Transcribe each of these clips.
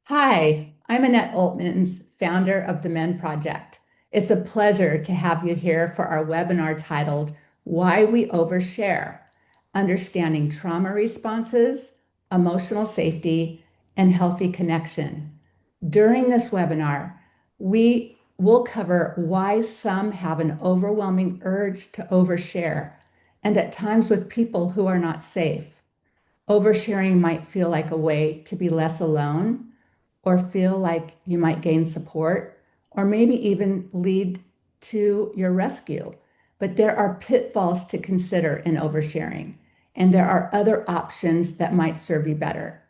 Hi, I'm Annette Altmans, founder of the Men Project. It's a pleasure to have you here for our webinar titled Why We Overshare, Understanding Trauma Responses, Emotional Safety, and Healthy Connection. During this webinar, we will cover why some have an overwhelming urge to overshare, and at times with people who are not safe. Oversharing might feel like a way to be less alone or feel like you might gain support, or maybe even lead to your rescue. But there are pitfalls to consider in oversharing, and there are other options that might serve you better.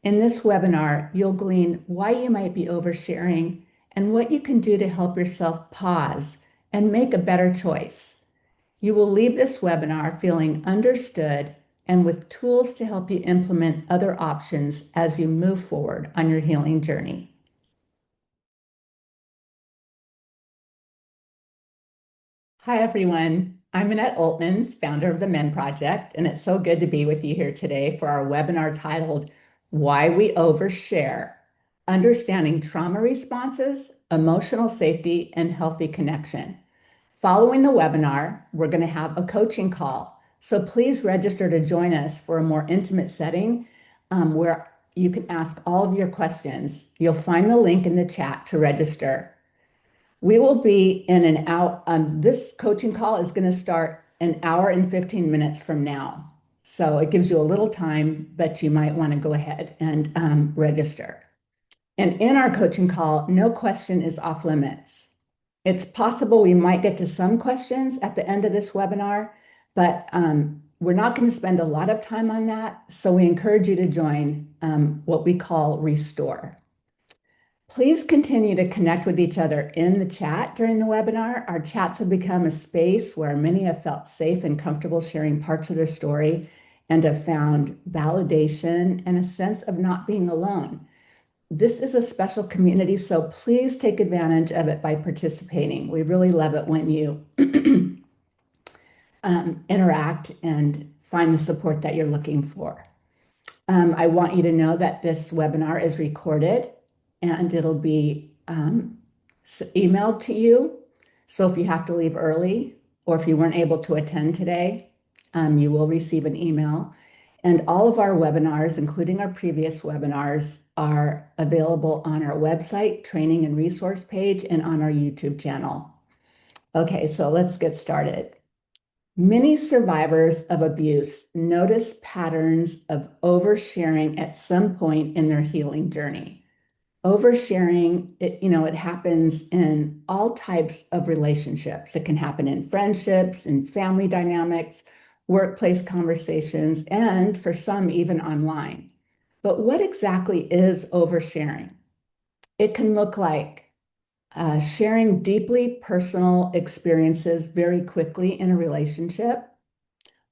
In this webinar, you'll glean why you might be oversharing and what you can do to help yourself pause and make a better choice. You will leave this webinar feeling understood and with tools to help you implement other options as you move forward on your healing journey. Hi, everyone. I'm Annette Altmans, founder of the Men Project, and it's so good to be with you here today for our webinar titled Why We Overshare, Understanding Trauma Responses, Emotional Safety, and Healthy Connection. Following the webinar, we're going to have a coaching call. So please register to join us for a more intimate setting where you can ask all of your questions. You'll find the link in the chat to register. We will be in an hour. This coaching call is going to start an hour and 15 minutes from now. So it gives you a little time, but you might want to go ahead and register. And in our coaching call, no question is off limits. It's possible we might get to some questions at the end of this webinar, but we're not going to spend a lot of time on that. So we encourage you to join what we call Restore. Please continue to connect with each other in the chat during the webinar. Our chats have become a space where many have felt safe and comfortable sharing parts of their story and have found validation and a sense of not being alone. This is a special community, so please take advantage of it by participating. We really love it when you interact and find the support that you're looking for. I want you to know that this webinar is recorded and it'll be emailed to you. So if you have to leave early or if you weren't able to attend today, you will receive an email. And all of our webinars, including our previous webinars, are available on our website, training and resource page, and on our YouTube channel. Okay, so let's get started. Many survivors of abuse notice patterns of oversharing at some point in their healing journey. Oversharing, it happens in all types of relationships. It can happen in friendships, in family dynamics, workplace conversations, and for some, even online. But what exactly is oversharing? It can look like sharing deeply personal experiences very quickly in a relationship,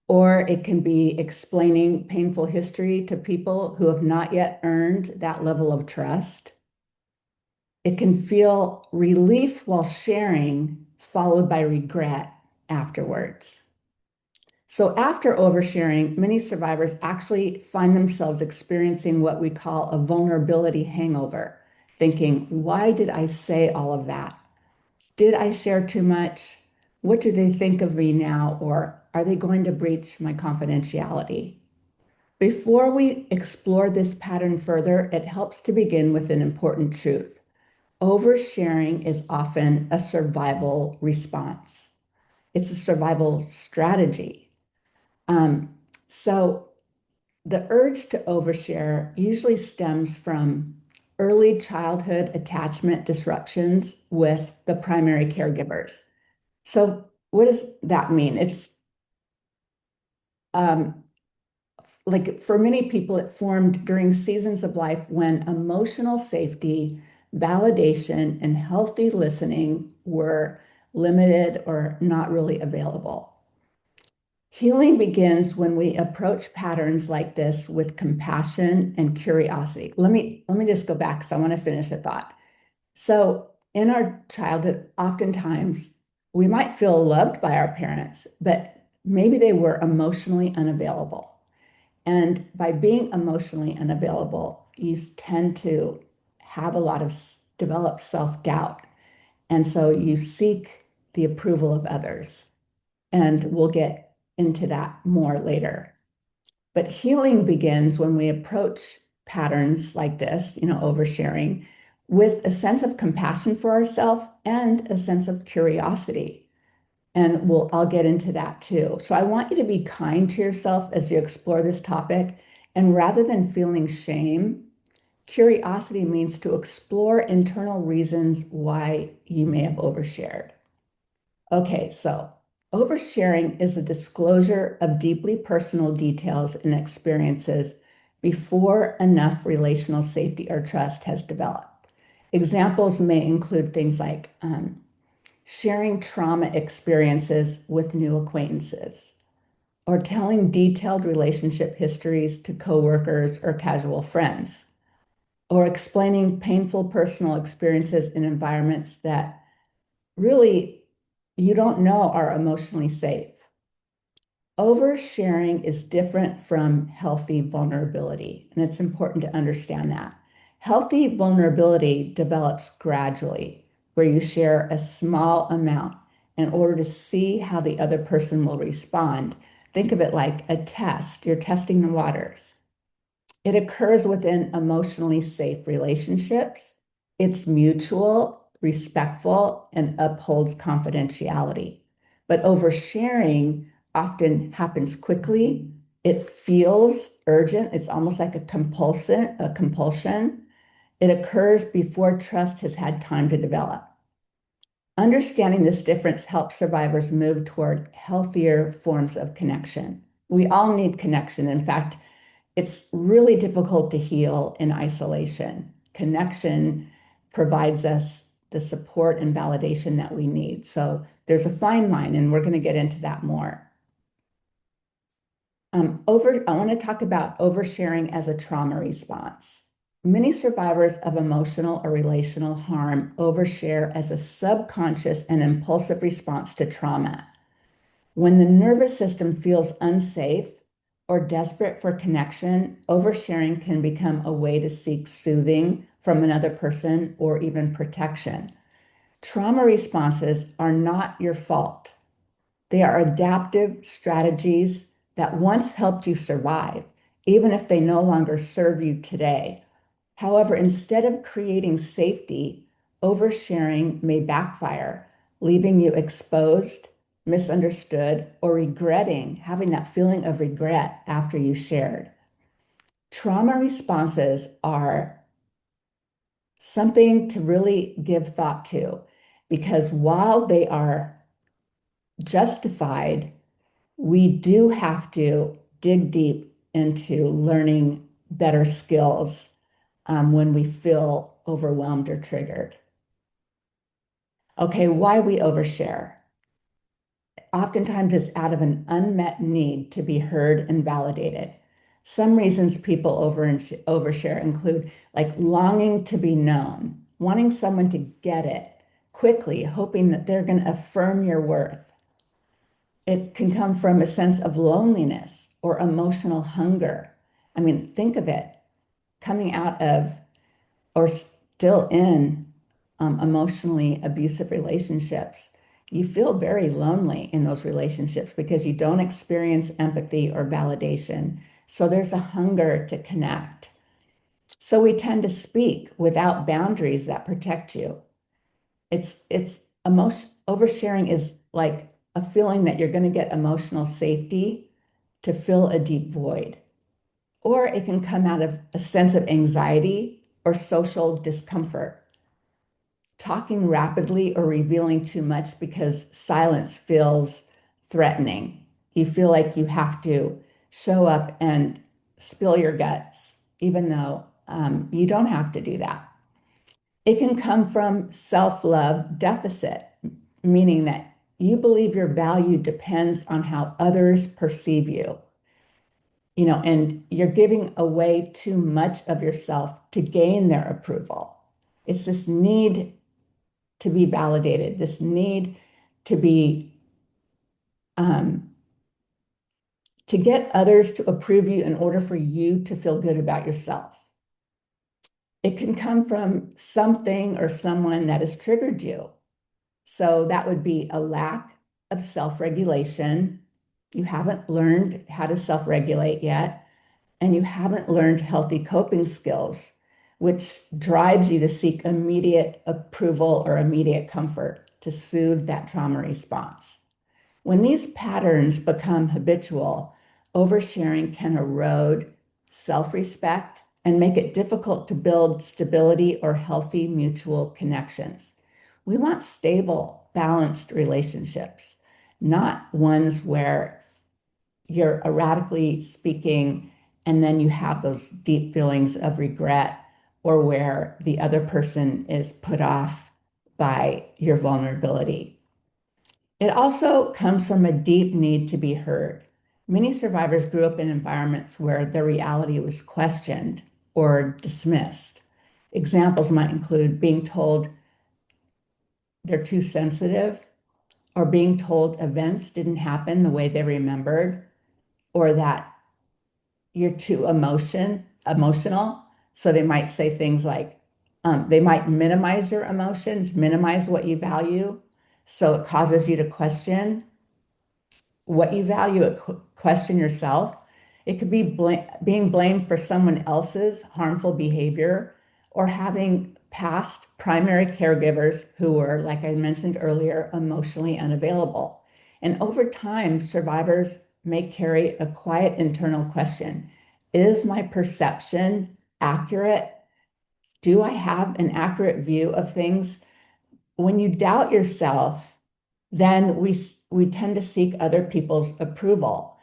or it can be explaining painful history to people who have not yet earned that level of trust. It can feel relief while sharing, followed by regret afterwards. So, after oversharing, many survivors actually find themselves experiencing what we call a vulnerability hangover, thinking, why did I say all of that? Did I share too much? What do they think of me now? Or are they going to breach my confidentiality? Before we explore this pattern further, it helps to begin with an important truth. Oversharing is often a survival response. It's a survival strategy. So the urge to overshare usually stems from early childhood attachment disruptions with the primary caregivers. So what does that mean? It's um, like for many people, it formed during seasons of life when emotional safety, validation, and healthy listening were limited or not really available. Healing begins when we approach patterns like this with compassion and curiosity. Let me just go back because I want to finish a thought. So in our childhood, oftentimes we might feel loved by our parents, but maybe they were emotionally unavailable. And by being emotionally unavailable, you tend to have a lot of developed self-doubt. And so you seek the approval of others. And we'll get into that more later. But healing begins when we approach patterns like this, oversharing, with a sense of compassion for ourselves and a sense of curiosity. And I'll get into that too. So I want you to be kind to yourself as you explore this topic. And rather than feeling shame, curiosity means to explore internal reasons why you may have overshared. Okay, so oversharing is a disclosure of deeply personal details and experiences before enough relational safety or trust has developed. Examples may include things like sharing trauma experiences with new acquaintances, or telling detailed relationship histories to coworkers or casual friends, or explaining painful personal experiences in environments that really you don't know are emotionally safe. Oversharing is different from healthy vulnerability, and it's important to understand that. Healthy vulnerability develops gradually, where you share a small amount in order to see how the other person will respond. Think of it like a test. You're testing the waters. It occurs within emotionally safe relationships. It's mutual, respectful, and upholds confidentiality. But oversharing often happens quickly. It feels urgent. It's almost like a compulsion. It occurs before trust has had time to develop. Understanding this difference helps survivors move toward healthier forms of connection. We all need connection. In fact, it's really difficult to heal in isolation. Connection provides us the support and validation that we need. So there's a fine line, and we're going to get into that more. I want to talk about oversharing as a trauma response. Many survivors of emotional or relational harm overshare as a subconscious and impulsive response to trauma. When the nervous system feels unsafe or desperate for connection, oversharing can become a way to seek soothing from another person or even protection. Trauma responses are not your fault. They are adaptive strategies that once helped you survive, even if they no longer serve you today. However, instead of creating safety, oversharing may backfire, leaving you exposed, misunderstood, or regretting, having that feeling of regret after you shared. Trauma responses are something to really give thought to, because while they are justified, we do have to dig deep into learning better skills when we feel overwhelmed or triggered. Okay, why we overshare. Oftentimes it's out of an unmet need to be heard and validated. Some reasons people overshare include like longing to be known, wanting someone to get it quickly, hoping that they're going to affirm your worth. It can come from a sense of loneliness or emotional hunger. I mean, think of it coming out of or still in emotionally abusive relationships. You feel very lonely in those relationships because you don't experience empathy or validation. So there's a hunger to connect. So we tend to speak without boundaries that protect you. It's oversharing is like a feeling that you're going to get emotional safety to fill a deep void. Or it can come out of a sense of anxiety or social discomfort, talking rapidly or revealing too much because silence feels threatening. You feel like you have to show up and spill your guts, even though you don't have to do that. It can come from self-love deficit, meaning that you believe your value depends on how others perceive you, and you're giving away too much of yourself to gain their approval. It's this need to be validated, this need to be um, to get others to approve you in order for you to feel good about yourself. It can come from something or someone that has triggered you. So that would be a lack of self-regulation. You haven't learned how to self-regulate yet, and you haven't learned healthy coping skills, which drives you to seek immediate approval or immediate comfort to soothe that trauma response. When these patterns become habitual, oversharing can erode self-respect and make it difficult to build stability or healthy mutual connections. We want stable, balanced relationships, not ones where you're erratically speaking and then you have those deep feelings of regret, or where the other person is put off by your vulnerability. It also comes from a deep need to be heard. Many survivors grew up in environments where their reality was questioned or dismissed. Examples might include being told they're too sensitive, or being told events didn't happen the way they remembered, or that you're too emotional. So they might say things like, they might minimize your emotions, minimize what you value. So it causes you to question what you value, question yourself. It could be being blamed for someone else's harmful behavior, or having past primary caregivers who were, like I mentioned earlier, emotionally unavailable. And over time, survivors may carry a quiet internal question. Is my perception accurate? Do I have an accurate view of things? When you doubt yourself, then we tend to seek other people's approval.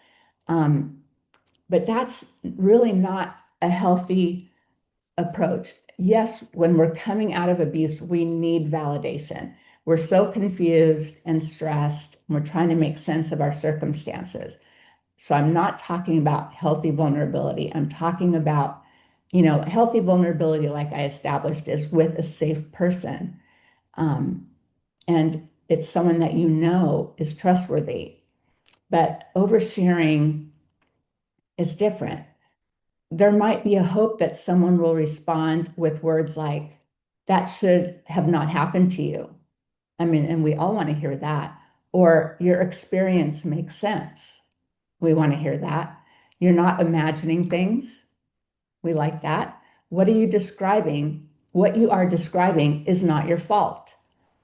Um, but that's really not a healthy approach. Yes, when we're coming out of abuse, we need validation. We're so confused and stressed, and we're trying to make sense of our circumstances. So I'm not talking about healthy vulnerability. I'm talking about, healthy vulnerability, like I established, is with a safe person. Um, and it's someone that you know is trustworthy. But oversharing is different. There might be a hope that someone will respond with words like, that should have not happened to you. I mean, and we all want to hear that. Or your experience makes sense. We want to hear that. You're not imagining things. We like that. What are you describing? What you are describing is not your fault.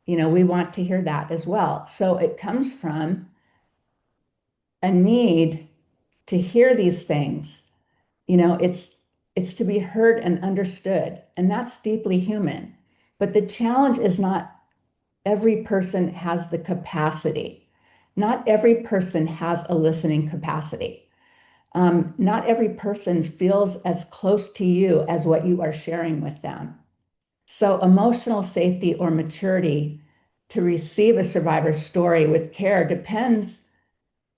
We want to hear that as well. So it comes from a need to hear these things. It's to be heard and understood, and that's deeply human. But the challenge is not every person has the capacity. Not every person has a listening capacity. Not every person feels as close to you as what you are sharing with them. So emotional safety or maturity to receive a survivor's story with care depends,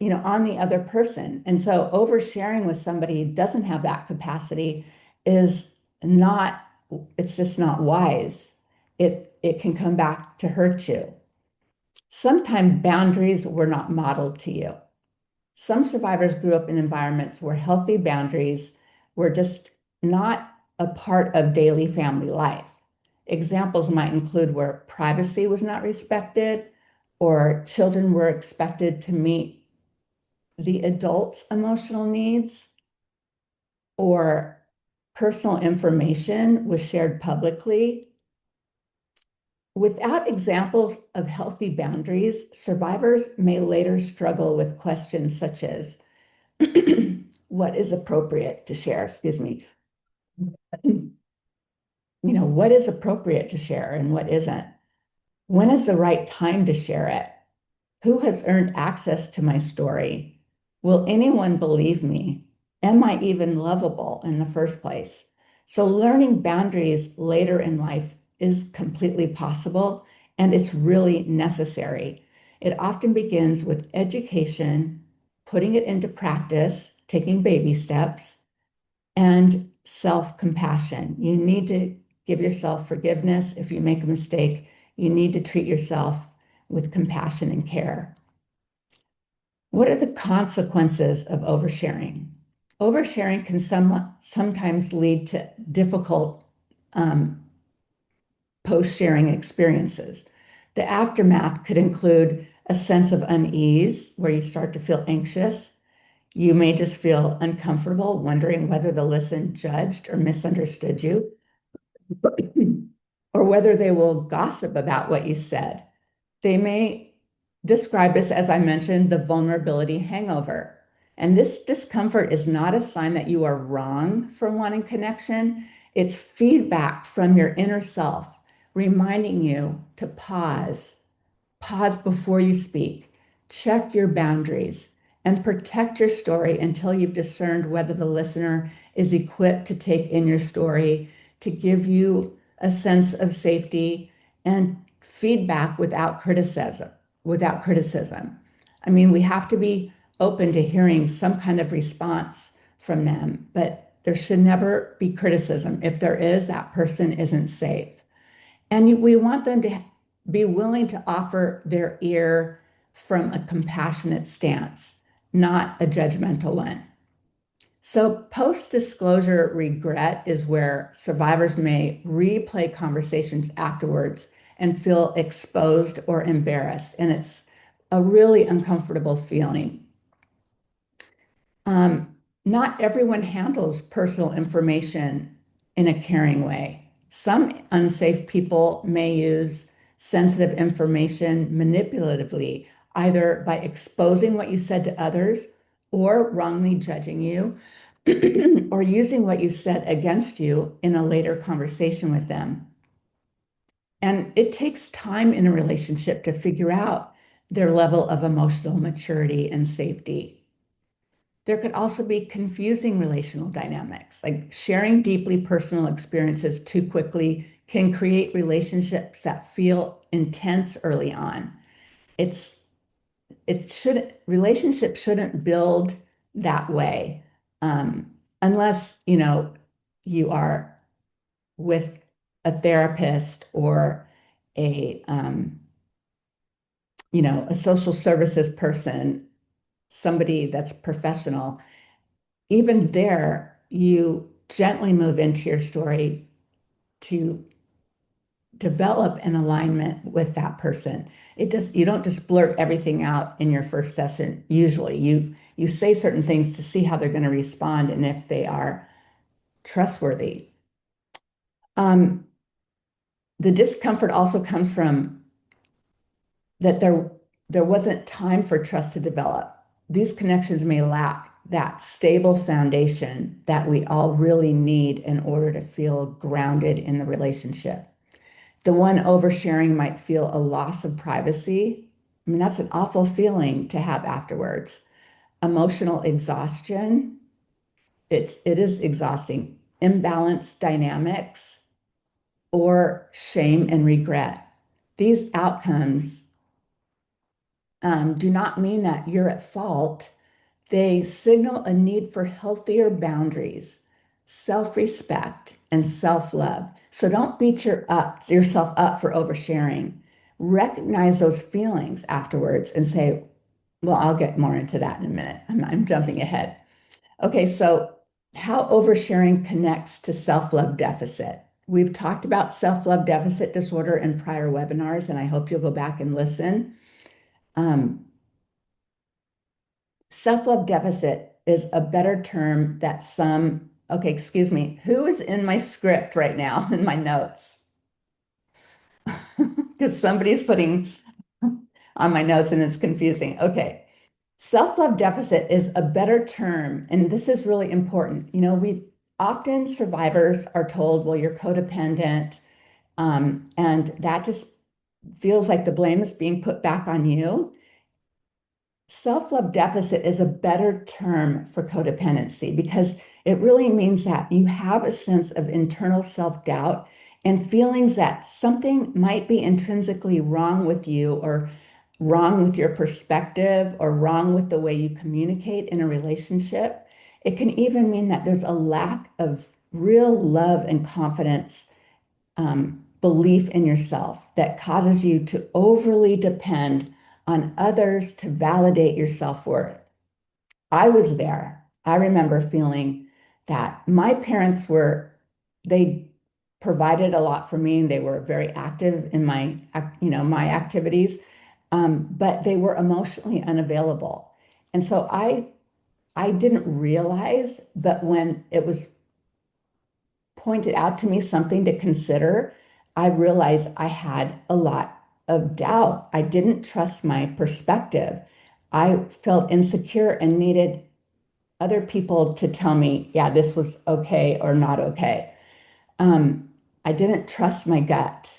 on the other person. And so oversharing with somebody who doesn't have that capacity is not, it's just not wise. It can come back to hurt you. Sometimes boundaries were not modeled to you. Some survivors grew up in environments where healthy boundaries were just not a part of daily family life. Examples might include where privacy was not respected, or children were expected to meet the adult's emotional needs, or personal information was shared publicly. Without examples of healthy boundaries, survivors may later struggle with questions such as, what is appropriate to share? Excuse me. What is appropriate to share and what isn't? When is the right time to share it? Who has earned access to my story? Will anyone believe me? Am I even lovable in the first place? So, learning boundaries later in life is completely possible, and it's really necessary. It often begins with education, putting it into practice, taking baby steps, and self-compassion. You need to give yourself forgiveness if you make a mistake. You need to treat yourself with compassion and care. What are the consequences of oversharing? Oversharing can sometimes lead to difficult um, post-sharing experiences. The aftermath could include a sense of unease where you start to feel anxious. You may just feel uncomfortable, wondering whether the listen judged or misunderstood you, or whether they will gossip about what you said. They may describe this, as I mentioned, the vulnerability hangover. And this discomfort is not a sign that you are wrong for wanting connection. It's feedback from your inner self, reminding you to pause before you speak, check your boundaries, and protect your story until you've discerned whether the listener is equipped to take in your story, to give you a sense of safety and feedback without criticism. I mean, we have to be open to hearing some kind of response from them, but there should never be criticism. If there is, that person isn't safe. And we want them to be willing to offer their ear from a compassionate stance, not a judgmental one. So, post disclosure regret is where survivors may replay conversations afterwards and feel exposed or embarrassed. And it's a really uncomfortable feeling. Not everyone handles personal information in a caring way. Some unsafe people may use sensitive information manipulatively, either by exposing what you said to others or wrongly judging you, or using what you said against you in a later conversation with them. And it takes time in a relationship to figure out their level of emotional maturity and safety. There could also be confusing relational dynamics, like sharing deeply personal experiences too quickly can create relationships that feel intense early on. It's it should relationships shouldn't build that way, unless you are with a therapist or a a social services person, somebody that's professional. Even there, you gently move into your story to develop an alignment with that person. You don't just blurt everything out in your first session. Usually you say certain things to see how they're going to respond and if they are trustworthy. Um, the discomfort also comes from that there wasn't time for trust to develop. These connections may lack that stable foundation that we all really need in order to feel grounded in the relationship. The one oversharing might feel a loss of privacy. I mean, that's an awful feeling to have afterwards. Emotional exhaustion, it is exhausting. Imbalanced dynamics or shame and regret. These outcomes do not mean that you're at fault. They signal a need for healthier boundaries, self-respect, and self-love. So don't beat yourself up for oversharing. Recognize those feelings afterwards and say, well, I'll get more into that in a minute. I'm jumping ahead. Okay, so how oversharing connects to self-love deficit. We've talked about self-love deficit disorder in prior webinars, and I hope you'll go back and listen. Um, Self-love deficit is a better term that okay, excuse me, who is in my script right now in my notes? Because somebody's putting on my notes and it's confusing. Okay. Self-love deficit is a better term, and this is really important. We often survivors are told, well, you're codependent, and that just feels like the blame is being put back on you. Self-love deficit is a better term for codependency because it really means that you have a sense of internal self-doubt and feelings that something might be intrinsically wrong with you or wrong with your perspective or wrong with the way you communicate in a relationship. It can even mean that there's a lack of real love and confidence, belief in yourself that causes you to overly depend on others to validate your self-worth. I was there. I remember feeling that my parents they provided a lot for me and they were very active in my activities, but they were emotionally unavailable. And so I didn't realize, but when it was pointed out to me something to consider, I realized I had a lot of doubt. I didn't trust my perspective. I felt insecure and needed other people to tell me, yeah, this was okay or not okay. I didn't trust my gut.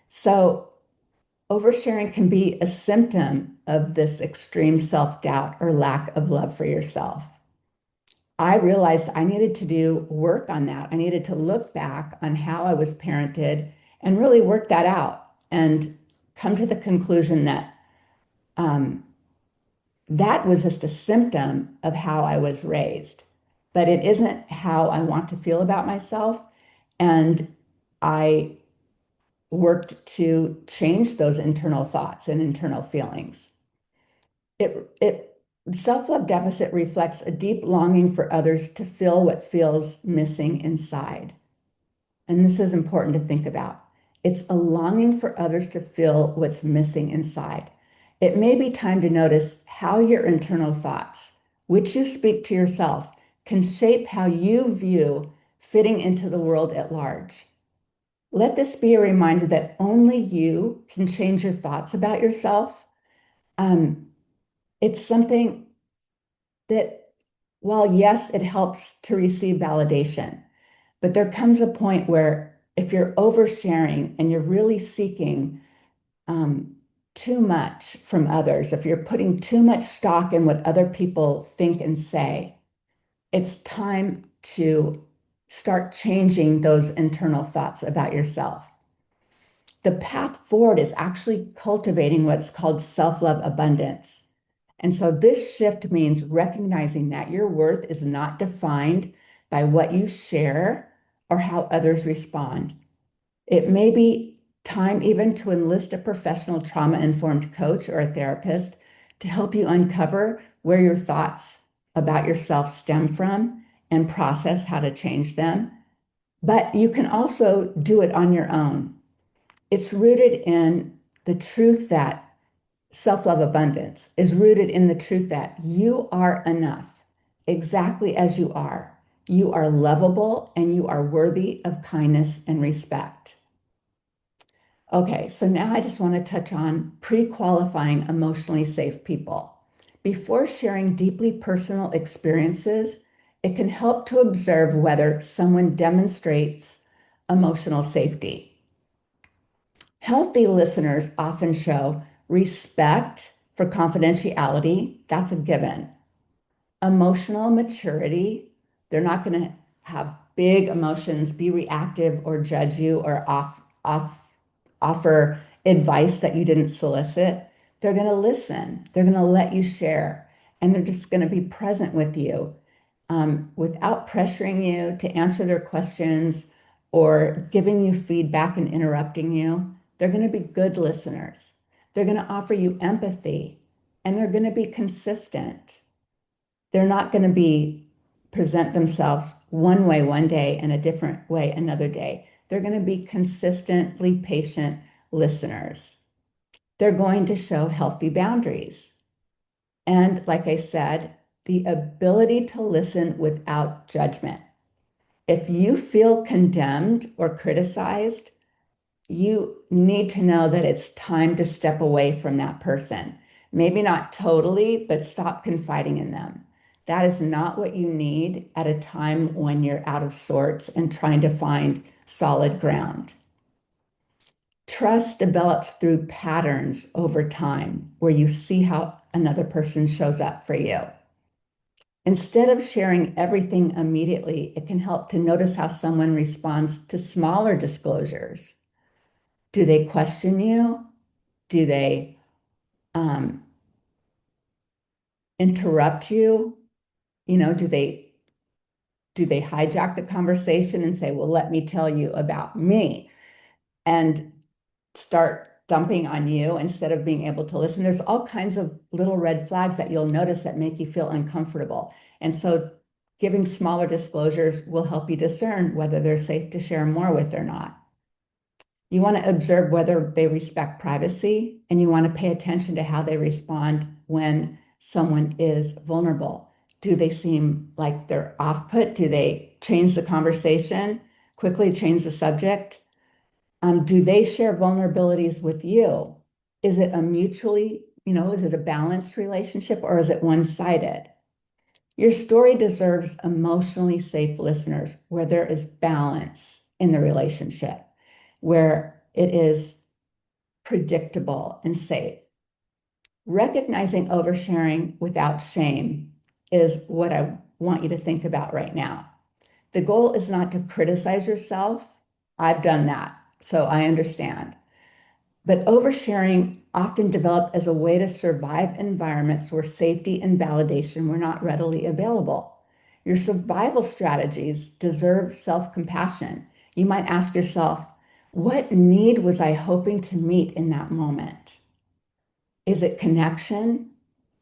So oversharing can be a symptom of this extreme self-doubt or lack of love for yourself. I realized I needed to do work on that. I needed to look back on how I was parented and really work that out and come to the conclusion that um, that was just a symptom of how I was raised, but it isn't how I want to feel about myself. And I worked to change those internal thoughts and internal feelings. It self-love deficit reflects a deep longing for others to fill what feels missing inside. And this is important to think about. It's a longing for others to fill what's missing inside. It may be time to notice how your internal thoughts, which you speak to yourself, can shape how you view fitting into the world at large. Let this be a reminder that only you can change your thoughts about yourself. Um, it's something that, well, yes, it helps to receive validation, but there comes a point where if you're oversharing and you're really seeking too much from others, if you're putting too much stock in what other people think and say, it's time to start changing those internal thoughts about yourself. The path forward is actually cultivating what's called self-love abundance. And so this shift means recognizing that your worth is not defined by what you share or how others respond. It may be time even to enlist a professional trauma-informed coach or a therapist to help you uncover where your thoughts about yourself stem from and process how to change them. But you can also do it on your own. It's rooted in the truth that self-love abundance is rooted in the truth that you are enough exactly as you are. You are lovable and you are worthy of kindness and respect. Okay, so now I just want to touch on pre-qualifying emotionally safe people. Before sharing deeply personal experiences, it can help to observe whether someone demonstrates emotional safety. Healthy listeners often show respect for confidentiality, that's a given. Emotional maturity, they're not going to have big emotions, be reactive, or judge you, or offer advice that you didn't solicit. They're going to listen, they're going to let you share, and they're just going to be present with you without pressuring you to answer their questions or giving you feedback and interrupting you. They're going to be good listeners. They're going to offer you empathy and they're going to be consistent. They're not going to be present themselves one way one day and a different way another day. They're going to be consistently patient listeners. They're going to show healthy boundaries. And like I said, the ability to listen without judgment. If you feel condemned or criticized, you need to know that it's time to step away from that person. Maybe not totally, but stop confiding in them. That is not what you need at a time when you're out of sorts and trying to find solid ground. Trust develops through patterns over time where you see how another person shows up for you. Instead of sharing everything immediately, it can help to notice how someone responds to smaller disclosures. Do they question you? Do they um, interrupt you? Do they hijack the conversation and say, well, let me tell you about me, and start dumping on you instead of being able to listen? There's all kinds of little red flags that you'll notice that make you feel uncomfortable. And so Giving smaller disclosures will help you discern whether they're safe to share more with or not. You want to observe whether they respect privacy, and you want to pay attention to how they respond when someone is vulnerable. Do they seem like they're off put? Do they change the conversation, quickly change the subject? Do they share vulnerabilities with you? Is it a mutually, is it a balanced relationship or is it one-sided? Your story deserves emotionally safe listeners where there is balance in the relationship, where it is predictable and safe. Recognizing oversharing without shame is what I want you to think about right now. The goal is not to criticize yourself. I've done that, so I understand. But oversharing often developed as a way to survive environments where safety and validation were not readily available. Your survival strategies deserve self-compassion. You might ask yourself, what need was I hoping to meet in that moment? Is it connection?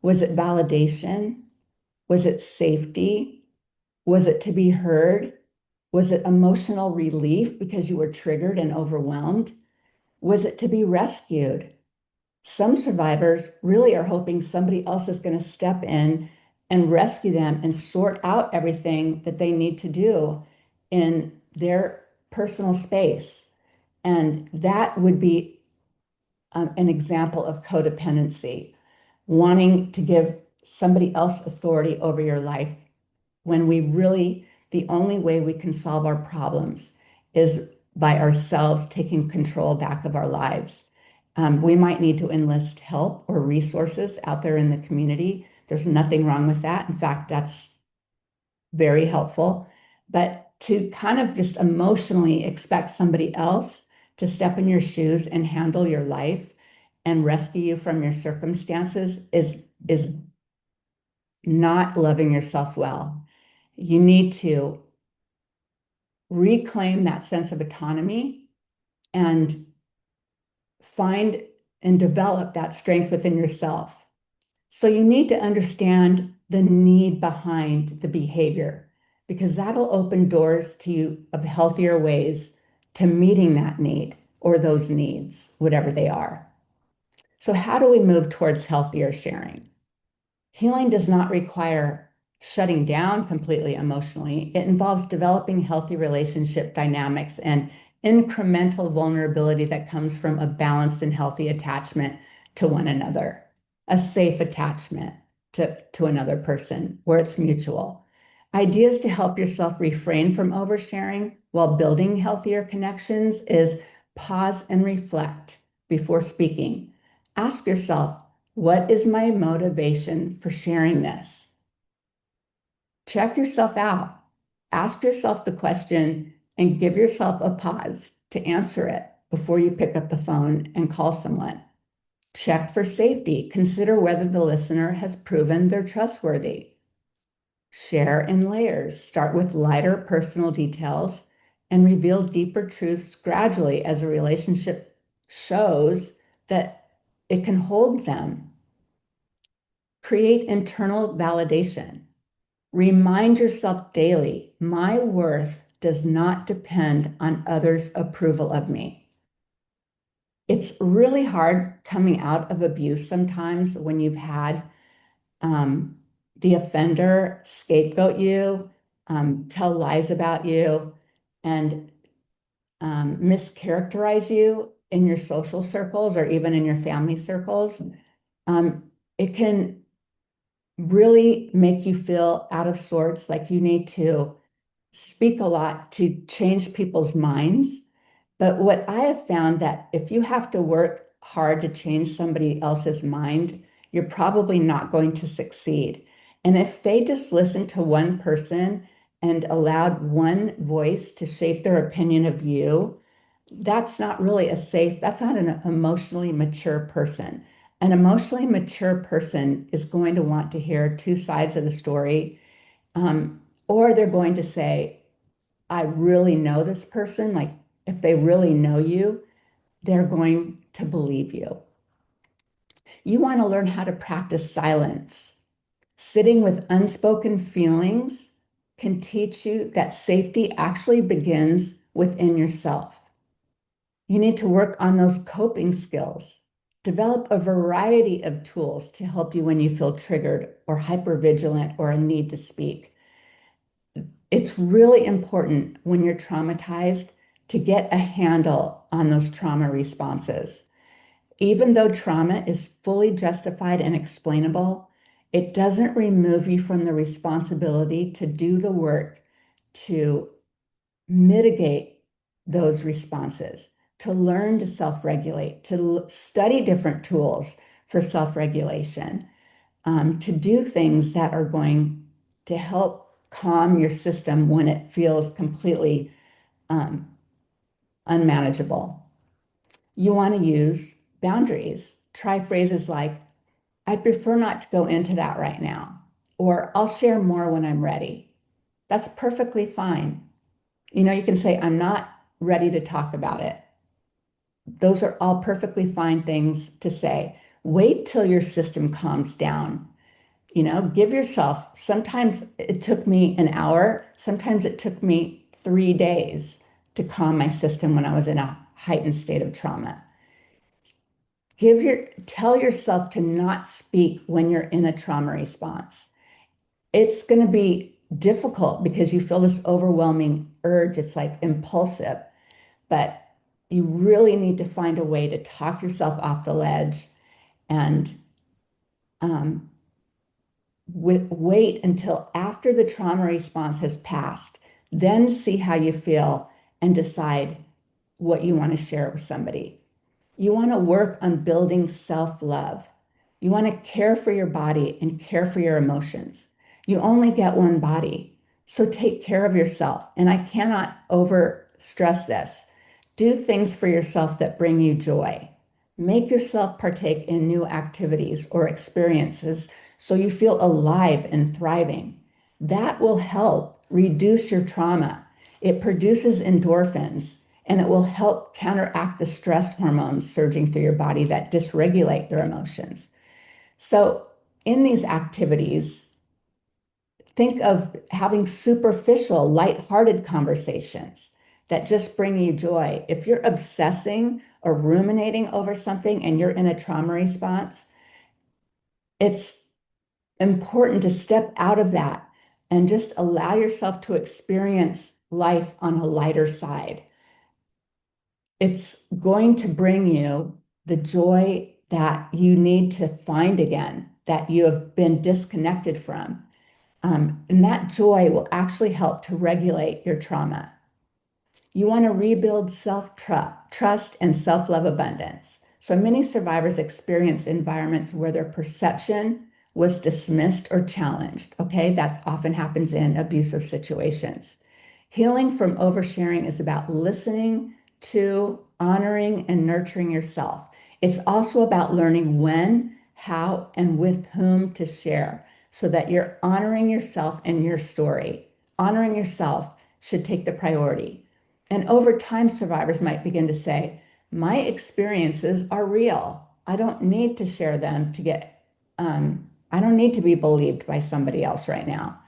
Was it validation? Was it safety? Was it to be heard? Was it emotional relief because you were triggered and overwhelmed? Was it to be rescued? Some survivors really are hoping somebody else is going to step in and rescue them and sort out everything that they need to do in their personal space. And that would be an example of codependency, wanting to give somebody else authority over your life when we really, the only way we can solve our problems is by ourselves taking control back of our lives. We might need to enlist help or resources out there in the community. There's nothing wrong with that. In fact, that's very helpful. But to kind of just emotionally expect somebody else to step in your shoes and handle your life and rescue you from your circumstances is not loving yourself well. You need to reclaim that sense of autonomy and find and develop that strength within yourself. So you need to understand the need behind the behavior because that'll open doors to you of healthier ways to meeting that need or those needs, whatever they are. So how do we move towards healthier sharing? Healing does not require shutting down completely emotionally. It involves developing healthy relationship dynamics and incremental vulnerability that comes from a balanced and healthy attachment to one another, a safe attachment to another person where it's mutual. Ideas to help yourself refrain from oversharing while building healthier connections is pause and reflect before speaking. Ask yourself, what is my motivation for sharing this? Check yourself out. Ask yourself the question and give yourself a pause to answer it before you pick up the phone and call someone. Check for safety. Consider whether the listener has proven they're trustworthy. Share in layers. Start with lighter personal details and reveal deeper truths gradually as a relationship shows that it can hold them. Create internal validation. Remind yourself daily, my worth does not depend on others' approval of me. It's really hard coming out of abuse sometimes when you've had the offender scapegoat you, tell lies about you, and mischaracterize you in your social circles or even in your family circles. It can really make you feel out of sorts, like you need to speak a lot to change people's minds. But what I have found that if you have to work hard to change somebody else's mind, you're probably not going to succeed. And if they just listened to one person and allowed one voice to shape their opinion of you, that's not really that's not an emotionally mature person. An emotionally mature person is going to want to hear two sides of the story, or they're going to say, I really know this person. Like if they really know you, they're going to believe you. You want to learn how to practice silence, sitting with unspoken feelings can teach you that safety actually begins within yourself. You need to work on those coping skills. Develop a variety of tools to help you when you feel triggered or hypervigilant or a need to speak. It's really important when you're traumatized to get a handle on those trauma responses. Even though trauma is fully justified and explainable, it doesn't remove you from the responsibility to do the work to mitigate those responses, to learn to self-regulate, to study different tools for self-regulation, to do things that are going to help calm your system when it feels completely um, unmanageable. You want to use boundaries. Try phrases like, I prefer not to go into that right now, or I'll share more when I'm ready. That's perfectly fine. You can say, I'm not ready to talk about it. Those are all perfectly fine things to say. Wait till your system calms down. Give yourself, sometimes it took me an hour, sometimes it took me 3 days to calm my system when I was in a heightened state of trauma. Tell yourself to not speak when you're in a trauma response. It's going to be difficult because you feel this overwhelming urge. It's like impulsive, but you really need to find a way to talk yourself off the ledge and um, wait until after the trauma response has passed, then see how you feel and decide what you want to share with somebody. You want to work on building self-love. You want to care for your body and care for your emotions. You only get one body, so take care of yourself. And I cannot over stress this. Do things for yourself that bring you joy. Make yourself partake in new activities or experiences so you feel alive and thriving. That will help reduce your trauma. It produces endorphins, and it will help counteract the stress hormones surging through your body that dysregulate your emotions. So, in these activities, think of having superficial, lighthearted conversations that just bring you joy. If you're obsessing or ruminating over something and you're in a trauma response, it's important to step out of that and just allow yourself to experience life on a lighter side. It's going to bring you the joy that you need to find again, that you have been disconnected from. And that joy will actually help to regulate your trauma. You want to rebuild self-trust and self-love abundance. So many survivors experience environments where their perception was dismissed or challenged. Okay, that often happens in abusive situations. Healing from oversharing is about listening to, honoring, and nurturing yourself. It's also about learning when, how, and with whom to share so that you're honoring yourself and your story. Honoring yourself should take the priority. And over time, survivors might begin to say, my experiences are real. I don't need to share them I don't need to be believed by somebody else right now.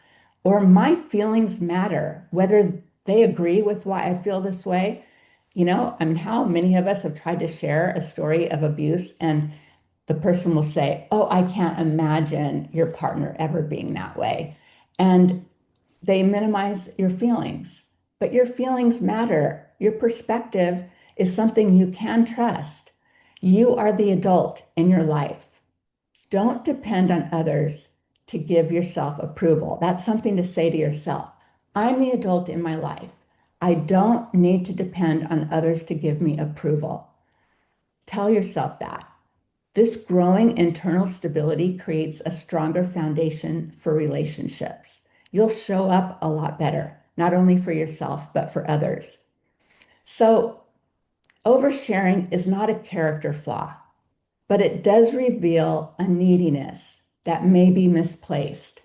Or my feelings matter, whether they agree with why I feel this way. How many of us have tried to share a story of abuse and the person will say, oh, I can't imagine your partner ever being that way. And they minimize your feelings, but your feelings matter. Your perspective is something you can trust. You are the adult in your life. Don't depend on others to give yourself approval. That's something to say to yourself. I'm the adult in my life. I don't need to depend on others to give me approval. Tell yourself that. This growing internal stability creates a stronger foundation for relationships. You'll show up a lot better, not only for yourself, but for others. So, oversharing is not a character flaw, but it does reveal a neediness that may be misplaced.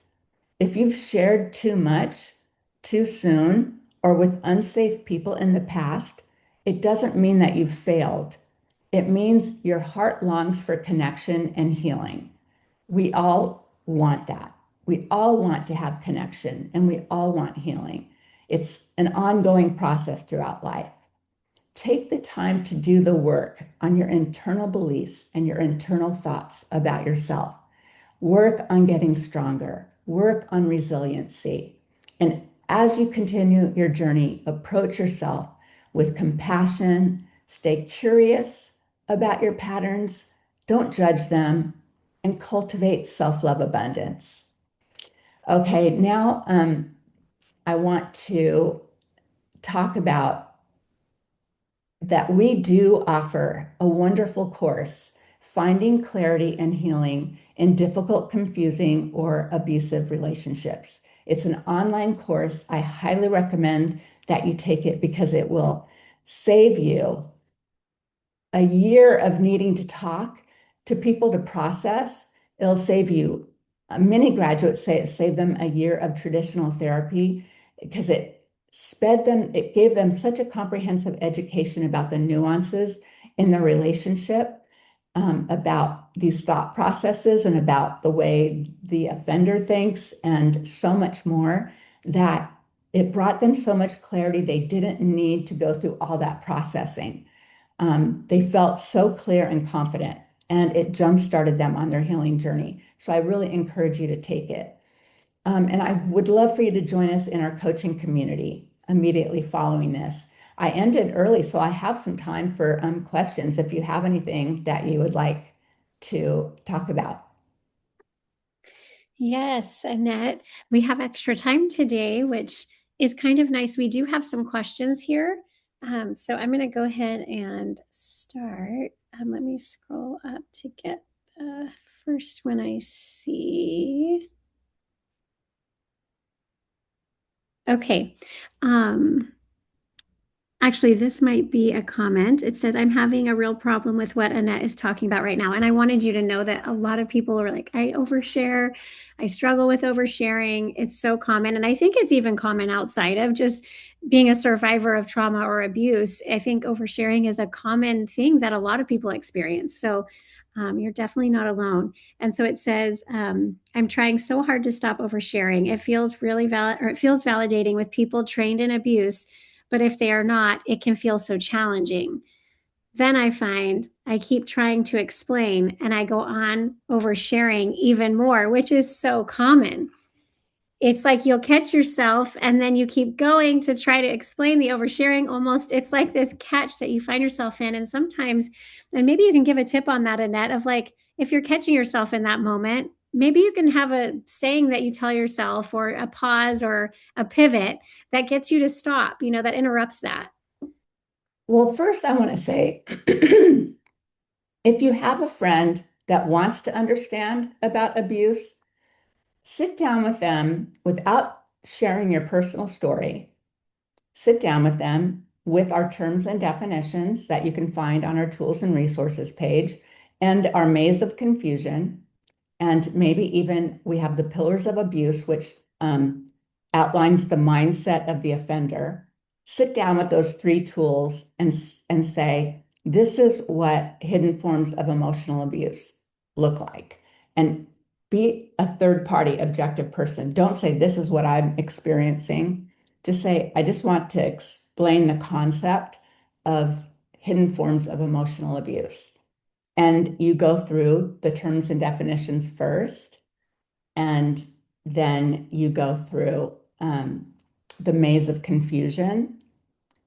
If you've shared too much, too soon, or with unsafe people in the past, it doesn't mean that you've failed. It means your heart longs for connection and healing. We all want that. We all want to have connection and we all want healing. It's an ongoing process throughout life. Take the time to do the work on your internal beliefs and your internal thoughts about yourself. Work on getting stronger, work on resiliency. And as you continue your journey, approach yourself with compassion, stay curious about your patterns, don't judge them, and cultivate self love abundance. Okay, now I want to talk about that we do offer a wonderful course, Finding Clarity and Healing in Difficult, Confusing, or Abusive Relationships. It's an online course. I highly recommend that you take it because it will save you a year of needing to talk to people to process. It'll save you, many graduates say it saved them a year of traditional therapy because it gave them such a comprehensive education about the nuances in the relationship, about these thought processes and about the way the offender thinks and so much more, that it brought them so much clarity they didn't need to go through all that processing. They felt so clear and confident, and it jump-started them on their healing journey. So I really encourage you to take it. And I would love for you to join us in our coaching community immediately following this. I ended early, so I have some time for questions if you have anything that you would like to talk about. Yes, Annette, we have extra time today, which is kind of nice. We do have some questions here. So I'm going to go ahead and start. Let me scroll up to get the first one I see. Okay. Actually, this might be a comment. It says, I'm having a real problem with what Annette is talking about right now. And I wanted you to know that a lot of people are like, I overshare. I struggle with oversharing. It's so common. And I think it's even common outside of just being a survivor of trauma or abuse. I think oversharing is a common thing that a lot of people experience. So you're definitely not alone. And so it says, I'm trying so hard to stop oversharing. It feels really it feels validating with people trained in abuse. But if they are not, it can feel so challenging. Then I find I keep trying to explain and I go on oversharing even more, which is so common. It's like you'll catch yourself and then you keep going to try to explain the oversharing. Almost, it's like this catch that you find yourself in. And sometimes, and maybe you can give a tip on that, Annette, of like, if you're catching yourself in that moment, maybe you can have a saying that you tell yourself or a pause or a pivot that gets you to stop, that interrupts that. Well, first, I want to say if you have a friend that wants to understand about abuse, sit down with them without sharing your personal story. Sit down with them with our terms and definitions that you can find on our tools and resources page and our maze of confusion. And maybe even we have the pillars of abuse, which outlines the mindset of the offender. Sit down with those three tools and say, this is what hidden forms of emotional abuse look like. And be a third party objective person. Don't say, this is what I'm experiencing. Just say, I just want to explain the concept of hidden forms of emotional abuse. And you go through the terms and definitions first, and then you go through the maze of confusion,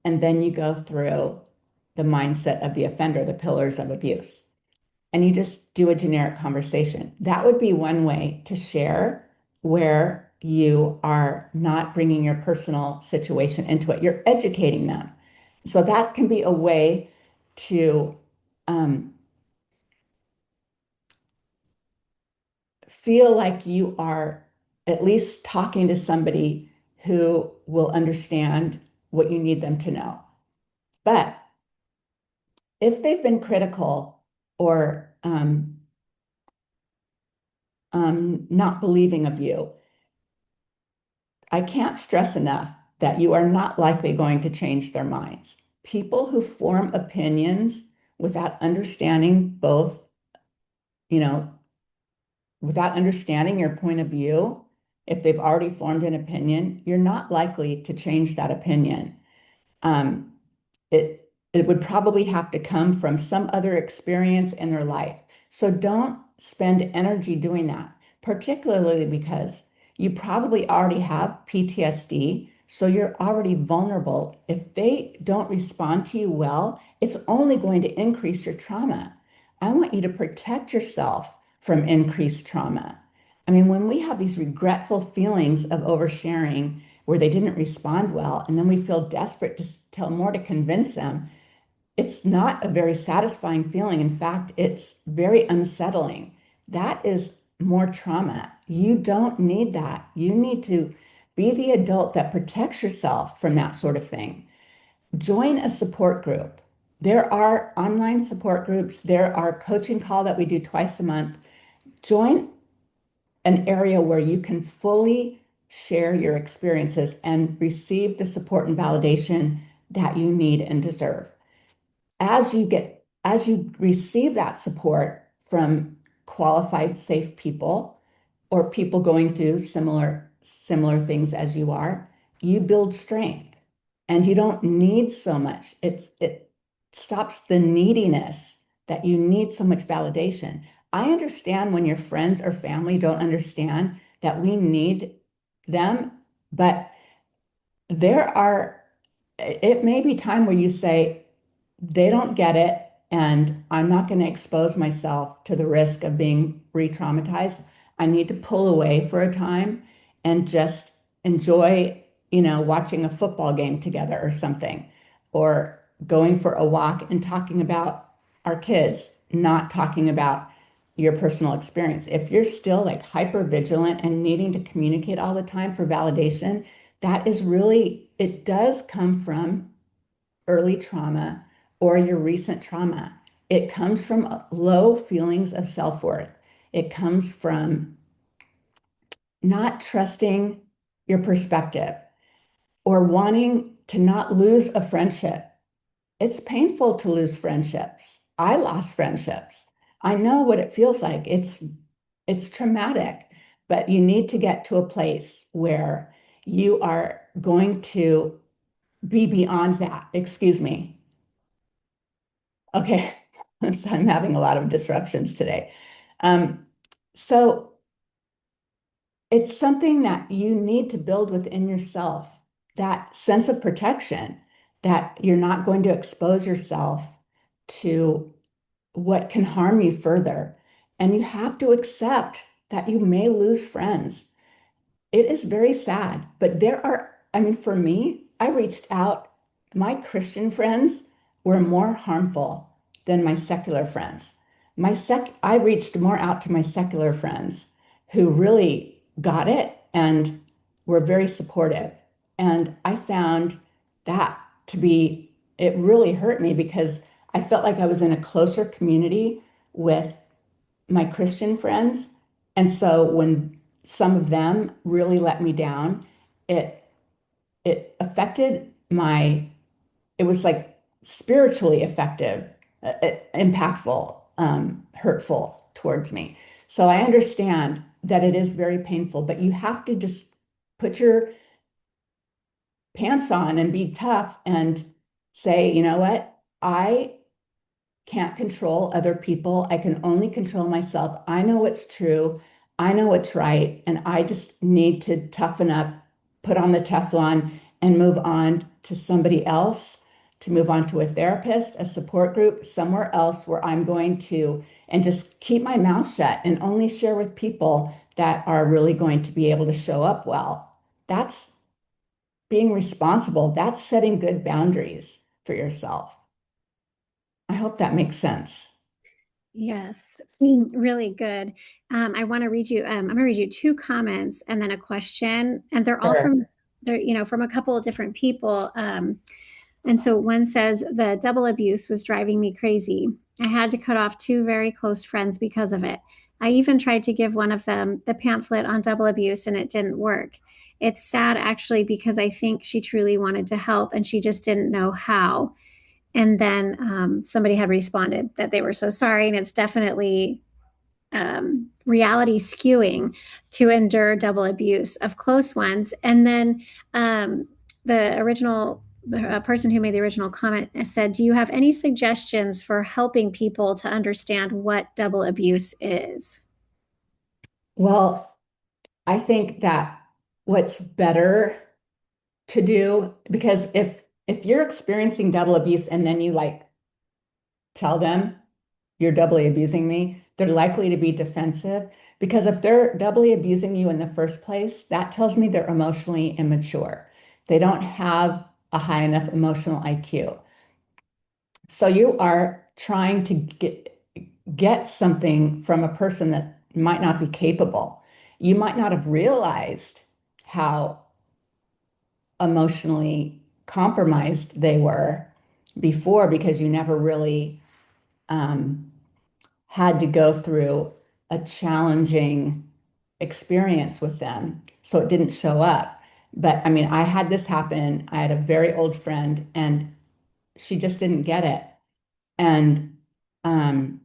and then you go through the mindset of the offender, the pillars of abuse. And you just do a generic conversation. That would be one way to share where you are not bringing your personal situation into it. You're educating them. So that can be a way to feel like you are at least talking to somebody who will understand what you need them to know. But if they've been critical or not believing of you, I can't stress enough that you are not likely going to change their minds. People who form opinions without understanding both, you know, without understanding your point of view if they've already formed an opinion, you're not likely to change that opinion. Um, it would probably have to come from some other experience in their life. So don't spend energy doing that, particularly because you probably already have PTSD. So you're already vulnerable. If they don't respond to you well, it's only going to increase your trauma. I want you to protect yourself from increased trauma. I mean, when we have these regretful feelings of oversharing where they didn't respond well, and then we feel desperate to tell more to convince them, it's not a very satisfying feeling. In fact, it's very unsettling. That is more trauma. You don't need that. You need to be the adult that protects yourself from that sort of thing. Join a support group. There are online support groups. There are coaching call that we do twice a month. Join an area where you can fully share your experiences and receive the support and validation that you need and deserve. As you receive that support from qualified, safe people or people going through similar things as you are, you build strength and you don't need so much. It stops the neediness that you need so much validation. I understand when your friends or family don't understand that we need them, but there are, it may be time where you say, they don't get it, and I'm not going to expose myself to the risk of being re-traumatized. I need to pull away for a time and just enjoy, watching a football game together or something, or going for a walk and talking about our kids, not talking about your personal experience. If you're still like hyper vigilant and needing to communicate all the time for validation, that is really, it does come from early trauma or your recent trauma. It comes from low feelings of self-worth. It comes from not trusting your perspective or wanting to not lose a friendship. It's painful to lose friendships. I lost friendships. I know what it feels like. It's traumatic, but you need to get to a place where you are going to be beyond that. Excuse me. Okay, so I'm having a lot of disruptions today. Um, so it's something that you need to build within yourself, that sense of protection, that you're not going to expose yourself to what can harm you further. And you have to accept that you may lose friends. It is very sad, but there are, I mean, for me, I reached out. My Christian friends were more harmful than my secular friends. I reached more out to my secular friends who really got it and were very supportive. And I found that to be, it really hurt me because I felt like I was in a closer community with my Christian friends. And so when some of them really let me down, it it affected my, it was like spiritually effective, impactful, hurtful towards me. So I understand that it is very painful, but you have to just put your pants on and be tough and say, you know what? I can't control other people. I can only control myself. I know what's true. I know what's right. And I just need to toughen up, put on the Teflon, and move on to somebody else, to move on to a therapist, a support group, somewhere else where I'm going to, and just keep my mouth shut and only share with people that are really going to be able to show up well. That's being responsible. That's setting good boundaries for yourself. I hope that makes sense. Yes, really good. I want to read you. I'm going to read you two comments and then a question, and they're all Sure. from a couple of different people. And so one says the double abuse was driving me crazy. I had to cut off two very close friends because of it. I even tried to give one of them the pamphlet on double abuse, and it didn't work. It's sad actually because I think she truly wanted to help, and she just didn't know how. And then somebody had responded that they were so sorry, and it's definitely reality skewing to endure double abuse of close ones. And then the original person who made the original comment said, "Do you have any suggestions for helping people to understand what double abuse is?" Well, I think that what's better to do, because if you're experiencing double abuse and then you like tell them you're doubly abusing me, they're likely to be defensive. Because if they're doubly abusing you in the first place, that tells me they're emotionally immature. They don't have a high enough emotional IQ. So you are trying to get something from a person that might not be capable. You might not have realized how emotionally compromised they were before because you never really um, had to go through a challenging experience with them. So it didn't show up. But I mean, I had this happen. I had a very old friend and she just didn't get it. And um,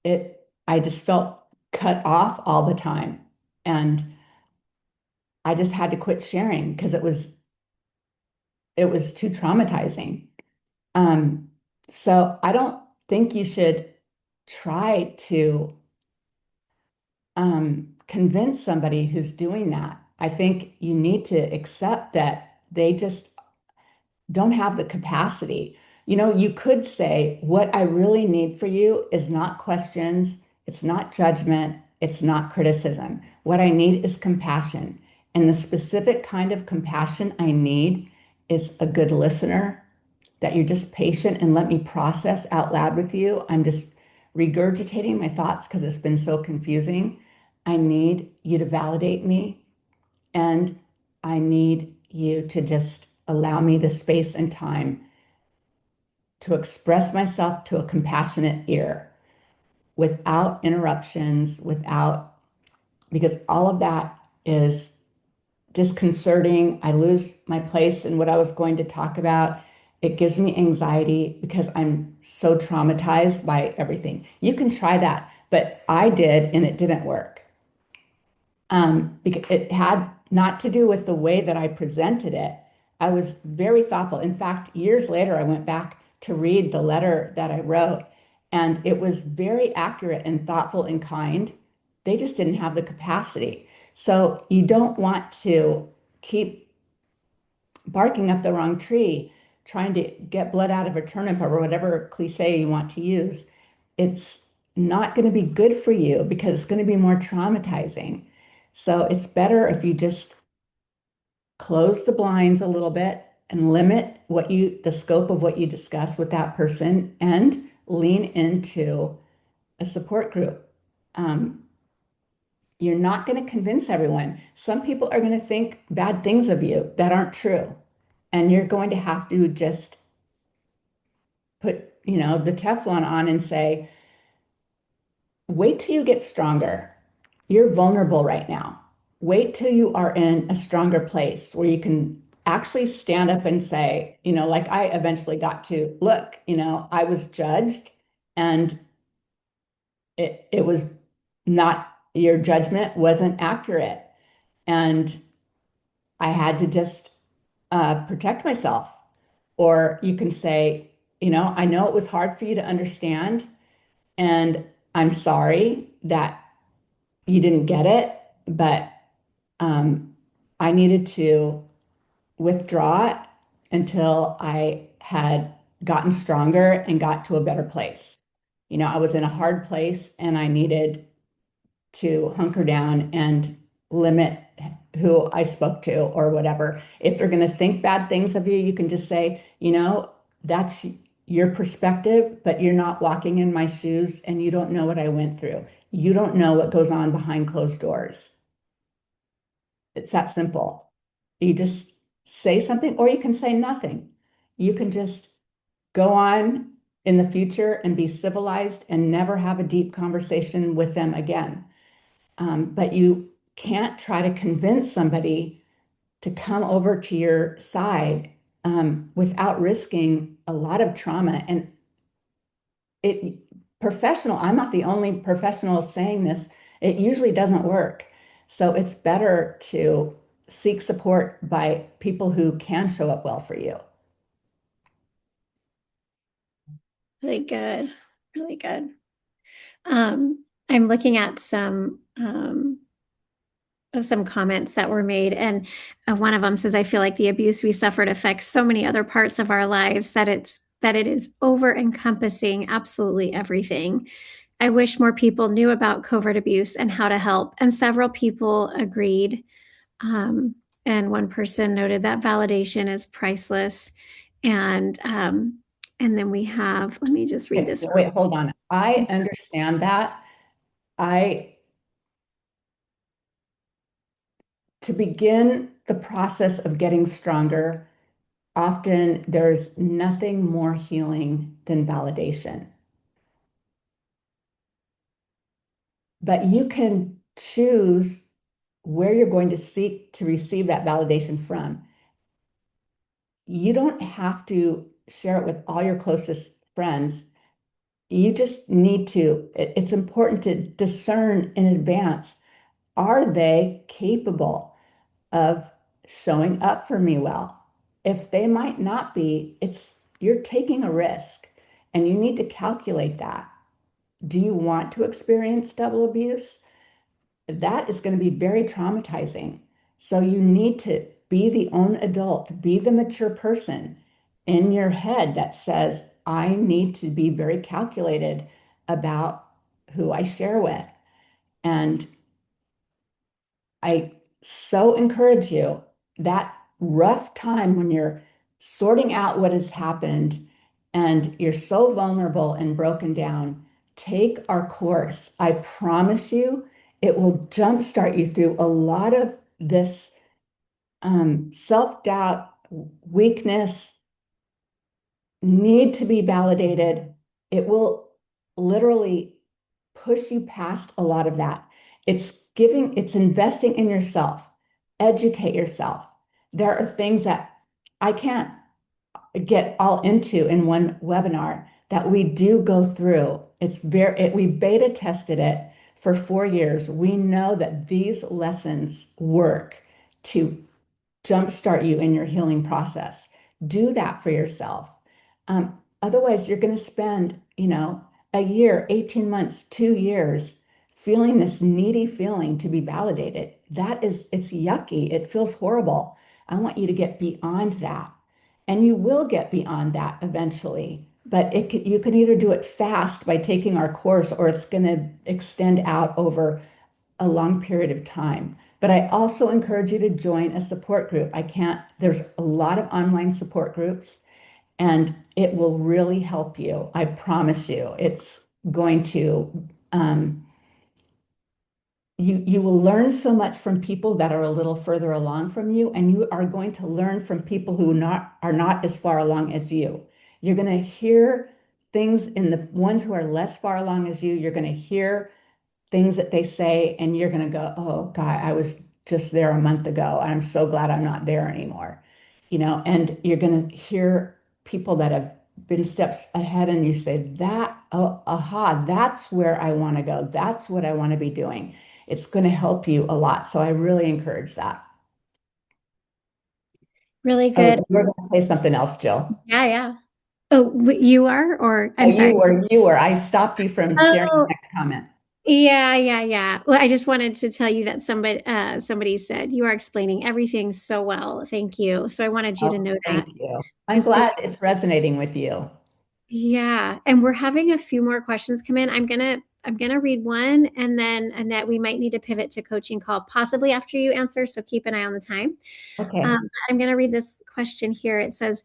I just felt cut off all the time. And I just had to quit sharing because it was too traumatizing. Um, so I don't think you should try to convince somebody who's doing that. I think you need to accept that they just don't have the capacity. You know, you could say, what I really need for you is not questions, it's not judgment, it's not criticism. What I need is compassion. And the specific kind of compassion I need is a good listener, that you're just patient and let me process out loud with you. I'm just regurgitating my thoughts because it's been so confusing. I need you to validate me, and I need you to just allow me the space and time to express myself to a compassionate ear without interruptions, without, because all of that is disconcerting. I lose my place in what I was going to talk about. It gives me anxiety because I'm so traumatized by everything. You can try that, but I did, and it didn't work. Because it had not to do with the way that I presented it. I was very thoughtful. In fact, years later, I went back to read the letter that I wrote, and it was very accurate and thoughtful and kind. They just didn't have the capacity. So you don't want to keep barking up the wrong tree, trying to get blood out of a turnip or whatever cliche you want to use. It's not going to be good for you because it's going to be more traumatizing. So it's better if you just close the blinds a little bit and limit the scope of what you discuss with that person and lean into a support group. Um, you're not going to convince everyone. Some people are going to think bad things of you that aren't true. And you're going to have to just put, the Teflon on and say, wait till you get stronger. You're vulnerable right now. Wait till you are in a stronger place where you can actually stand up and say, like I eventually got to, look, I was judged and it was not, your judgment wasn't accurate. And I had to just protect myself. Or you can say, I know it was hard for you to understand, and I'm sorry that you didn't get it, but um, I needed to withdraw until I had gotten stronger and got to a better place. I was in a hard place and I needed to hunker down and limit who I spoke to or whatever. If they're going to think bad things of you, you can just say, that's your perspective, but you're not walking in my shoes and you don't know what I went through. You don't know what goes on behind closed doors. It's that simple. You just say something, or you can say nothing. You can just go on in the future and be civilized and never have a deep conversation with them again. But you can't try to convince somebody to come over to your side without risking a lot of trauma. And it professional, I'm not the only professional saying this, it usually doesn't work. So it's better to seek support by people who can show up well for you. Really good. Really good. I'm looking at some comments that were made, and one of them says, "I feel like the abuse we suffered affects so many other parts of our lives that it is over encompassing absolutely everything. I wish more people knew about covert abuse and how to help." And several people agreed. Um, and one person noted that validation is priceless. And and then we have, let me just read Okay, this. wait, hold on. I understand that. I To begin the process of getting stronger, often there's nothing more healing than validation. But you can choose where you're going to seek to receive that validation from. You don't have to share it with all your closest friends. You just need to, it's important to discern in advance, are they capable of showing up for me well? If they might not be, you're taking a risk and you need to calculate that. Do you want to experience double abuse? That is going to be very traumatizing. So you need to be the own adult, be the mature person in your head that says, I need to be very calculated about who I share with. And I so encourage you that rough time when you're sorting out what has happened and you're so vulnerable and broken down, take our course. I promise you, it will jumpstart you through a lot of this self-doubt, weakness, need to be validated. It will literally push you past a lot of that. It's investing in yourself, educate yourself. There are things that I can't get all into in one webinar that we do go through. We beta tested it for 4 years. We know that these lessons work to jumpstart you in your healing process. Do that for yourself. Otherwise, you're going to spend, a year, 18 months, 2 years feeling this needy feeling to be validated. It's yucky. It feels horrible. I want you to get beyond that. And you will get beyond that eventually. But you can either do it fast by taking our course, or it's going to extend out over a long period of time. But I also encourage you to join a support group. There's a lot of online support groups, and it will really help you. I promise you, it's going to, you will learn so much from people that are a little further along from you, and you are going to learn from people who are not as far along as you. You're going to hear things in the ones who are less far along as you. You're going to hear things that they say, and you're going to go, oh, God, I was just there a month ago. I'm so glad I'm not there anymore. And you're going to hear people that have been steps ahead, and you say, oh, aha, that's where I want to go. That's what I want to be doing. It's going to help you a lot. So I really encourage that. Really Oh, good. you're going to say something else, Jill. Yeah, yeah. Oh, you are, or Oh, I'm sorry. you were. I stopped you from sharing the Oh, next comment. yeah, yeah, yeah. Well, I just wanted to tell you that somebody said you are explaining everything so well. Thank you. So I wanted you to Oh, know thank that. you. I'm Because glad it's resonating with you. yeah, and we're having a few more questions come in. I'm gonna read one, and then Annette, we might need to pivot to coaching call possibly after you answer. So keep an eye on the time. Okay. I'm gonna read this question here. It says,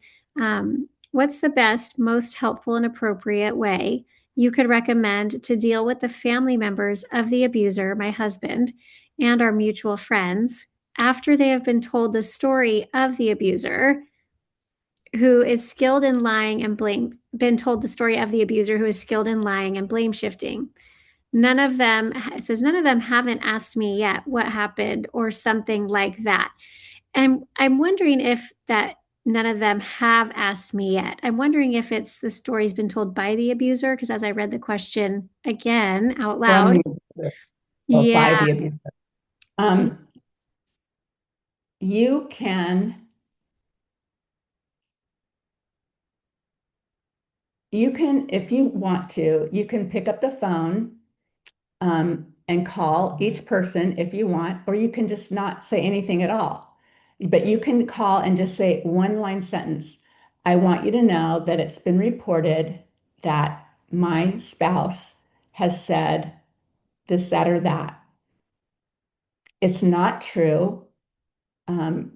"What's the best, most helpful, and appropriate way you could recommend to deal with the family members of the abuser, my husband, and our mutual friends, after they have been told the story of the abuser?" Who is skilled in lying and blame, been told the story of the abuser who is skilled in lying and blame shifting. None of them, it says, none of them haven't asked me yet what happened or something like that. And I'm wondering if that none of them have asked me yet. I'm wondering if it's the story's been told by the abuser, because as I read the question again out From loud, the abuser or by yeah. the abuser. Um, you can, if you want to, you can pick up the phone and call each person if you want, or you can just not say anything at all. But you can call and just say one line sentence. I want you to know that it's been reported that my spouse has said this, that, or that. It's not true. Um,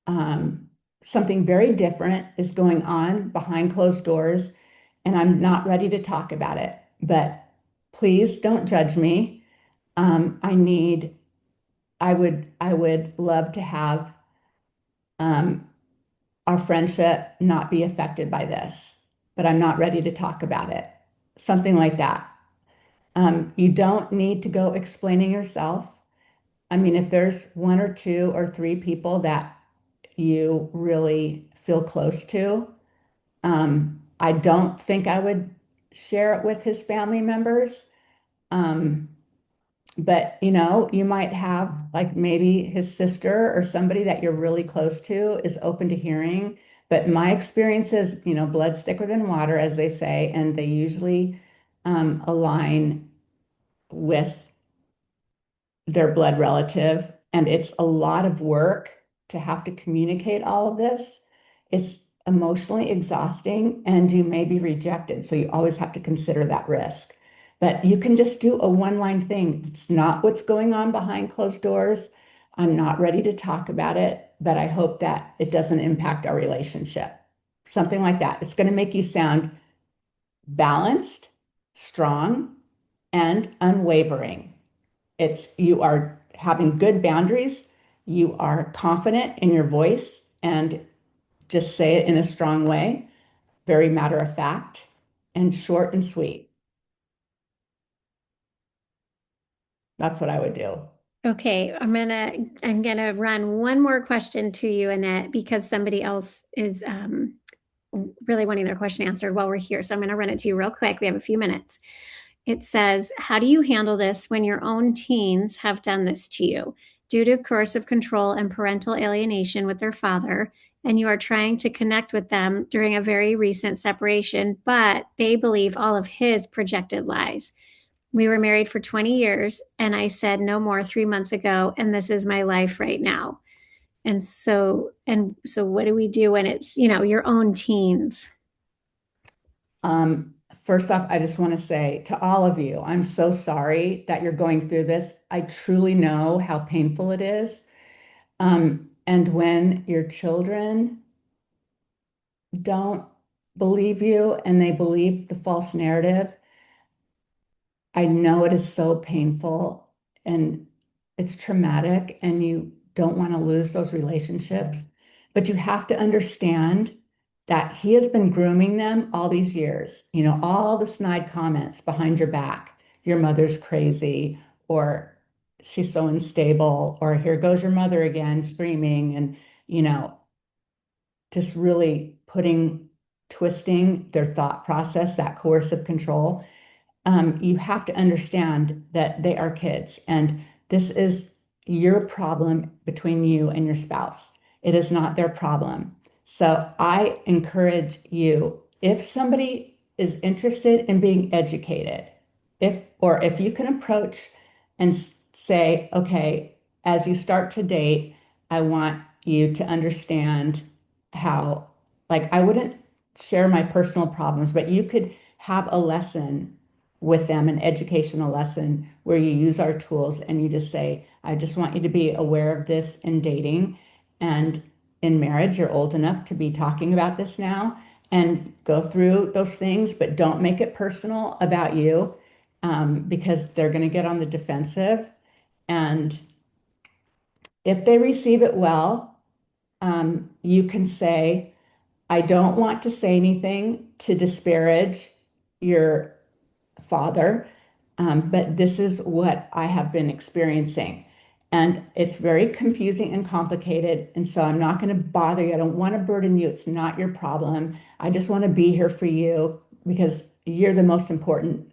um, Something very different is going on behind closed doors, and I'm not ready to talk about it. But please don't judge me. I need I would love to have um, our friendship not be affected by this, but I'm not ready to talk about it. Something like that. You don't need to go explaining yourself. I mean, if there's one or two or three people that you really feel close to, I don't think I would share it with his family members. Um, But you might have like maybe his sister or somebody that you're really close to is open to hearing. But my experience is, blood's thicker than water, as they say, and they usually align with their blood relative. And it's a lot of work to have to communicate all of this. It's emotionally exhausting and you may be rejected. So you always have to consider that risk. But you can just do a one-line thing. It's not what's going on behind closed doors. I'm not ready to talk about it, but I hope that it doesn't impact our relationship. Something like that. It's going to make you sound balanced, strong, and unwavering. You are having good boundaries, you are confident in your voice, and just say it in a strong way, very matter of fact, and short and sweet. That's what I would do. Okay, I'm gonna run one more question to you, Annette, because somebody else is really wanting their question answered while we're here. So I'm gonna run it to you real quick. We have a few minutes. It says, how do you handle this when your own teens have done this to you due to coercive control and parental alienation with their father, and you are trying to connect with them during a very recent separation, but they believe all of his projected lies? We were married for 20 years, and I said no more 3 months ago, and this is my life right now. And so what do we do when it's, your own teens? First off, I just want to say to all of you, I'm so sorry that you're going through this. I truly know how painful it is. And when your children don't believe you and they believe the false narrative, I know it is so painful and it's traumatic, and you don't want to lose those relationships. But you have to understand that he has been grooming them all these years. All the snide comments behind your back. Your mother's crazy, or she's so unstable, or here goes your mother again screaming, and, you know, just really twisting their thought process, that coercive control. You have to understand that they are kids and this is your problem between you and your spouse. It is not their problem. So I encourage you, if somebody is interested in being educated, if you can approach and say, okay, as you start to date, I want you to understand how, like, I wouldn't share my personal problems, but you could have a lesson with them, an educational lesson where you use our tools and you just say, I just want you to be aware of this in dating and in marriage. You're old enough to be talking about this now and go through those things, but don't make it personal about you, because they're going to get on the defensive. And if they receive it well, you can say, I don't want to say anything to disparage your father, but this is what I have been experiencing. And it's very confusing and complicated. And so I'm not going to bother you. I don't want to burden you. It's not your problem. I just want to be here for you because you're the most important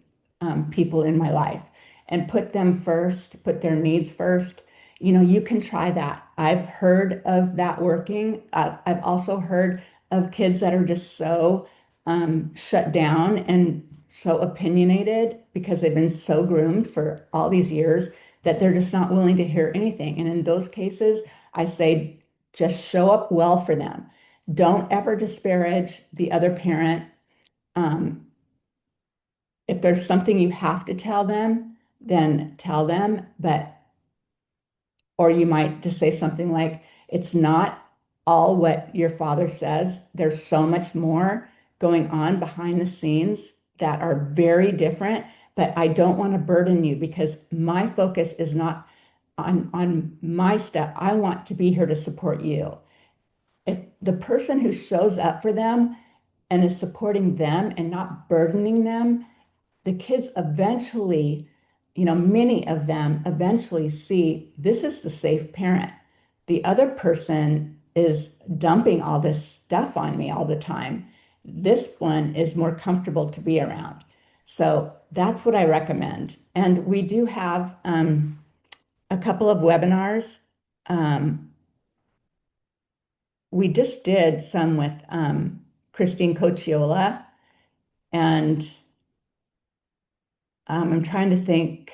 people in my life. And put them first, put their needs first. You know, you can try that. I've heard of that working. I've also heard of kids that are just so shut down and so opinionated because they've been so groomed for all these years that they're just not willing to hear anything. And in those cases, I say just show up well for them. Don't ever disparage the other parent. Um, if there's something you have to tell them, then tell them. But, or you might just say something like, it's not all what your father says. There's so much more going on behind the scenes that are very different. But I don't want to burden you because my focus is not on my step. I want to be here to support you. If the person who shows up for them and is supporting them and not burdening them, the kids eventually, you know, many of them eventually see this is the safe parent. The other person is dumping all this stuff on me all the time. This one is more comfortable to be around. So that's what I recommend. And we do have a couple of webinars. Um, we just did some with Christine Cocciola, and I'm trying to think.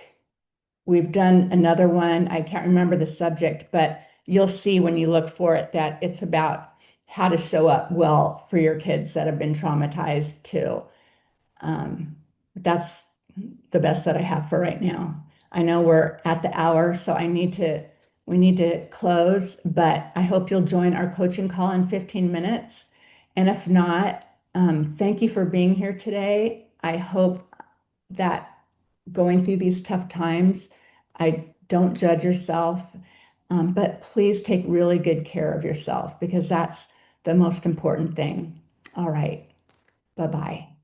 We've done another one. I can't remember the subject, but you'll see when you look for it that it's about how to show up well for your kids that have been traumatized too. That's the best that I have for right now. I know we're at the hour, so we need to close, but I hope you'll join our coaching call in 15 minutes. And if not, thank you for being here today. I hope that going through these tough times, I don't judge yourself, but please take really good care of yourself because that's the most important thing. All right. Bye-bye.